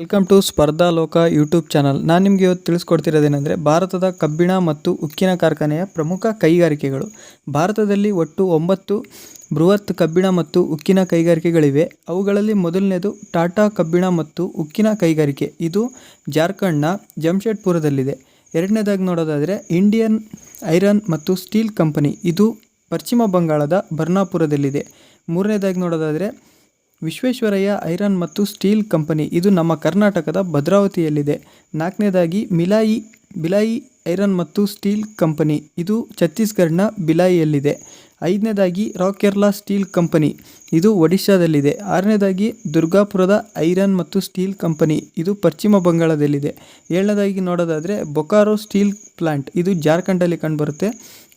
Welcome to ಸ್ಪರ್ಧಾ ಲೋಕ YouTube channel. ನಾನು ನಿಮಗೆ ಇವತ್ತು ತಿಳಿಸ್ಕೊಡ್ತಿರೋದೇನೆಂದರೆ ಭಾರತದ ಕಬ್ಬಿಣ ಮತ್ತು ಉಕ್ಕಿನ ಕಾರ್ಖಾನೆಯ ಪ್ರಮುಖ ಕೈಗಾರಿಕೆಗಳು. ಭಾರತದಲ್ಲಿ ಒಟ್ಟು 9 ಬೃಹತ್ ಕಬ್ಬಿಣ ಮತ್ತು ಉಕ್ಕಿನ ಕೈಗಾರಿಕೆಗಳಿವೆ. ಅವುಗಳಲ್ಲಿ ಮೊದಲನೇದು ಟಾಟಾ ಕಬ್ಬಿಣ ಮತ್ತು ಉಕ್ಕಿನ ಕೈಗಾರಿಕೆ. ಇದು ಜಾರ್ಖಂಡ್ನ ಜಮ್ಶೆಡ್ಪುರದಲ್ಲಿದೆ. ಎರಡನೇದಾಗಿ ನೋಡೋದಾದರೆ ಇಂಡಿಯನ್ ಐರನ್ ಮತ್ತು ಸ್ಟೀಲ್ ಕಂಪನಿ. ಇದು ಪಶ್ಚಿಮ ಬಂಗಾಳದ ಬರ್ನಾಪುರದಲ್ಲಿದೆ. ಮೂರನೇದಾಗಿ ನೋಡೋದಾದರೆ ವಿಶ್ವೇಶ್ವರಯ್ಯ ಐರನ್ ಮತ್ತು ಸ್ಟೀಲ್ ಕಂಪನಿ. ಇದು ನಮ್ಮ ಕರ್ನಾಟಕದ ಭದ್ರಾವತಿಯಲ್ಲಿದೆ. ನಾಲ್ಕನೇದಾಗಿ ಬಿಲಾಯಿ ಐರನ್ ಮತ್ತು ಸ್ಟೀಲ್ ಕಂಪನಿ. ಇದು ಛತ್ತೀಸ್ಗಢನ ಬಿಲಾಯಿಯಲ್ಲಿದೆ. ಐದನೇದಾಗಿ ರಾಕ್ಕೆರ್ಲಾ ಸ್ಟೀಲ್ ಕಂಪನಿ. ಇದು ಒಡಿಶಾದಲ್ಲಿದೆ. ಆರನೇದಾಗಿ ದುರ್ಗಾಪುರದ ಐರನ್ ಮತ್ತು ಸ್ಟೀಲ್ ಕಂಪನಿ. ಇದು ಪಶ್ಚಿಮ ಬಂಗಾಳದಲ್ಲಿದೆ. ಏಳನೇದಾಗಿ ನೋಡೋದಾದರೆ ಬೊಕಾರೋ ಸ್ಟೀಲ್ ಪ್ಲಾಂಟ್. ಇದು ಜಾರ್ಖಂಡಲ್ಲಿ ಕಂಡುಬರುತ್ತೆ.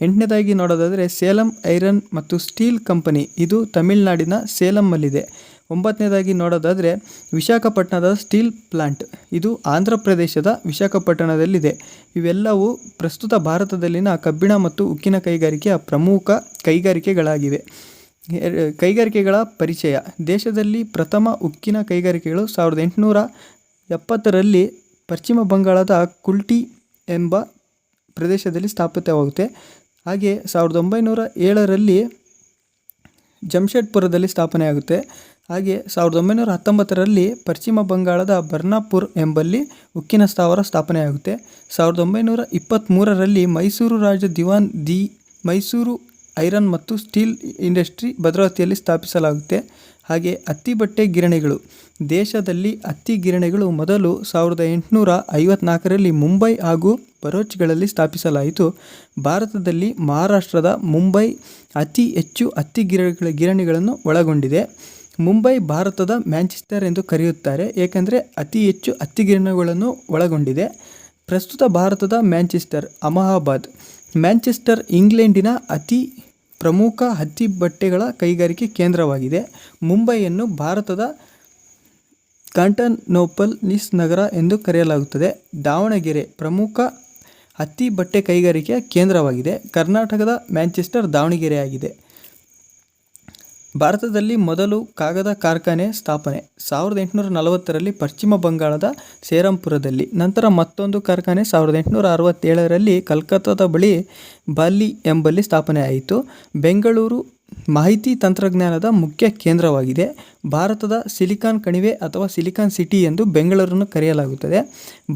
ಎಂಟನೇದಾಗಿ ನೋಡೋದಾದರೆ ಸೇಲಂ ಐರನ್ ಮತ್ತು ಸ್ಟೀಲ್ ಕಂಪನಿ. ಇದು ತಮಿಳುನಾಡಿನ ಸೇಲಂನಲ್ಲಿದೆ. ಒಂಬತ್ತನೇದಾಗಿ ನೋಡೋದಾದರೆ ವಿಶಾಖಪಟ್ಟಣದ ಸ್ಟೀಲ್ ಪ್ಲಾಂಟ್. ಇದು ಆಂಧ್ರ ಪ್ರದೇಶದ ವಿಶಾಖಪಟ್ಟಣದಲ್ಲಿದೆ. ಇವೆಲ್ಲವೂ ಪ್ರಸ್ತುತ ಭಾರತದಲ್ಲಿನ ಕಬ್ಬಿಣ ಮತ್ತು ಉಕ್ಕಿನ ಕೈಗಾರಿಕೆಯ ಪ್ರಮುಖ ಕೈಗಾರಿಕೆಗಳಾಗಿವೆ. ಕೈಗಾರಿಕೆಗಳ ಪರಿಚಯ. ದೇಶದಲ್ಲಿ ಪ್ರಥಮ ಉಕ್ಕಿನ ಕೈಗಾರಿಕೆಗಳು 1870ರಲ್ಲಿ ಪಶ್ಚಿಮ ಬಂಗಾಳದ ಕುಲ್ಟಿ ಎಂಬ ಪ್ರದೇಶದಲ್ಲಿ ಸ್ಥಾಪಿತವಾಗುತ್ತೆ. ಹಾಗೆ 1907ರಲ್ಲಿ ಜಮ್ಶೆಡ್ಪುರದಲ್ಲಿ ಸ್ಥಾಪನೆಯಾಗುತ್ತೆ. ಹಾಗೆ 1919ರಲ್ಲಿ ಪಶ್ಚಿಮ ಬಂಗಾಳದ ಬರ್ನಾಪುರ್ ಎಂಬಲ್ಲಿ ಉಕ್ಕಿನ ಸ್ಥಾವರ ಸ್ಥಾಪನೆಯಾಗುತ್ತೆ. 1923ರಲ್ಲಿ ಮೈಸೂರು ರಾಜ ದಿವಾನ್ ಮೈಸೂರು ಐರನ್ ಮತ್ತು ಸ್ಟೀಲ್ ಇಂಡಸ್ಟ್ರಿ ಭದ್ರಾವತಿಯಲ್ಲಿ ಸ್ಥಾಪಿಸಲಾಗುತ್ತೆ. ಹಾಗೆ ಹತ್ತಿ ಬಟ್ಟೆ ಗಿರಣಿಗಳು. ದೇಶದಲ್ಲಿ ಹತ್ತಿ ಗಿರಣಿಗಳು ಮೊದಲು 1854ರಲ್ಲಿ ಮುಂಬೈ ಹಾಗೂ ಬರೋಚ್ಗಳಲ್ಲಿ ಸ್ಥಾಪಿಸಲಾಯಿತು. ಭಾರತದಲ್ಲಿ ಮಹಾರಾಷ್ಟ್ರದ ಮುಂಬೈ ಅತಿ ಹೆಚ್ಚು ಹತ್ತಿ ಗಿರಣಿಗಳನ್ನು ಒಳಗೊಂಡಿದೆ. ಮುಂಬೈ ಭಾರತದ ಮ್ಯಾಂಚೆಸ್ಟರ್ ಎಂದು ಕರೆಯುತ್ತಾರೆ, ಏಕೆಂದರೆ ಅತಿ ಹೆಚ್ಚು ಹತ್ತಿ ಗಿರಣಿಗಳನ್ನು ಒಳಗೊಂಡಿದೆ. ಪ್ರಸ್ತುತ ಭಾರತದ ಮ್ಯಾಂಚೆಸ್ಟರ್ ಅಲಹಾಬಾದ್. ಮ್ಯಾಂಚೆಸ್ಟರ್ ಇಂಗ್ಲೆಂಡಿನ ಅತಿ ಪ್ರಮುಖ ಹತ್ತಿ ಬಟ್ಟೆಗಳ ಕೈಗಾರಿಕೆ ಕೇಂದ್ರವಾಗಿದೆ. ಮುಂಬೈಯನ್ನು ಭಾರತದ ಕಾಂಸ್ಟಾಂಟಿನೋಪಲ್ ನಗರ ಎಂದು ಕರೆಯಲಾಗುತ್ತದೆ. ದಾವಣಗೆರೆ ಪ್ರಮುಖ ಹತ್ತಿ ಬಟ್ಟೆ ಕೈಗಾರಿಕೆಯ ಕೇಂದ್ರವಾಗಿದೆ. ಕರ್ನಾಟಕದ ಮ್ಯಾಂಚೆಸ್ಟರ್ ದಾವಣಗೆರೆಯಾಗಿದೆ. ಭಾರತದಲ್ಲಿ ಮೊದಲು ಕಾಗದ ಕಾರ್ಖಾನೆ ಸ್ಥಾಪನೆ 1840ರಲ್ಲಿ ಪಶ್ಚಿಮ ಬಂಗಾಳದ ಸೇರಂಪುರದಲ್ಲಿ. ನಂತರ ಮತ್ತೊಂದು ಕಾರ್ಖಾನೆ 1867ರಲ್ಲಿ ಕಲ್ಕತ್ತಾದ ಬಳಿ ಬಾಲಿ ಎಂಬಲ್ಲಿ ಸ್ಥಾಪನೆಯಾಯಿತು. ಬೆಂಗಳೂರು ಮಾಹಿತಿ ತಂತ್ರಜ್ಞಾನದ ಮುಖ್ಯ ಕೇಂದ್ರವಾಗಿದೆ. ಭಾರತದ ಸಿಲಿಕಾನ್ ಕಣಿವೆ ಅಥವಾ ಸಿಲಿಕಾನ್ ಸಿಟಿ ಎಂದು ಬೆಂಗಳೂರನ್ನು ಕರೆಯಲಾಗುತ್ತದೆ.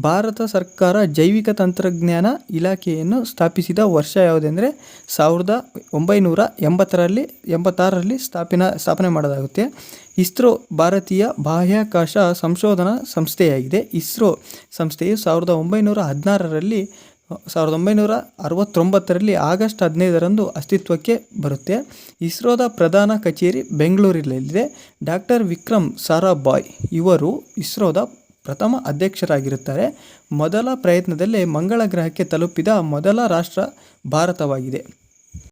ಭಾರತ ಸರ್ಕಾರ ಜೈವಿಕ ತಂತ್ರಜ್ಞಾನ ಇಲಾಖೆಯನ್ನು ಸ್ಥಾಪಿಸಿದ ವರ್ಷ ಯಾವುದೆಂದರೆ 1986ರಲ್ಲಿ ಸ್ಥಾಪನೆ ಮಾಡಲಾಗುತ್ತೆ. ಇಸ್ರೋ ಭಾರತೀಯ ಬಾಹ್ಯಾಕಾಶ ಸಂಶೋಧನಾ ಸಂಸ್ಥೆಯಾಗಿದೆ. ಇಸ್ರೋ ಸಂಸ್ಥೆಯು 1969ರಲ್ಲಿ ಆಗಸ್ಟ್ 15ರಂದು ಅಸ್ತಿತ್ವಕ್ಕೆ ಬರುತ್ತೆ. ಇಸ್ರೋದ ಪ್ರಧಾನ ಕಚೇರಿ ಬೆಂಗಳೂರಿನಲ್ಲಿದೆ. ಡಾಕ್ಟರ್ ವಿಕ್ರಮ್ ಸಾರಾಭಾಯ್ ಇವರು ಇಸ್ರೋದ ಪ್ರಥಮ ಅಧ್ಯಕ್ಷರಾಗಿರುತ್ತಾರೆ. ಮೊದಲ ಪ್ರಯತ್ನದಲ್ಲೇ ಮಂಗಳ ಗ್ರಹಕ್ಕೆ ತಲುಪಿದ ಮೊದಲ ರಾಷ್ಟ್ರ ಭಾರತವಾಗಿದೆ.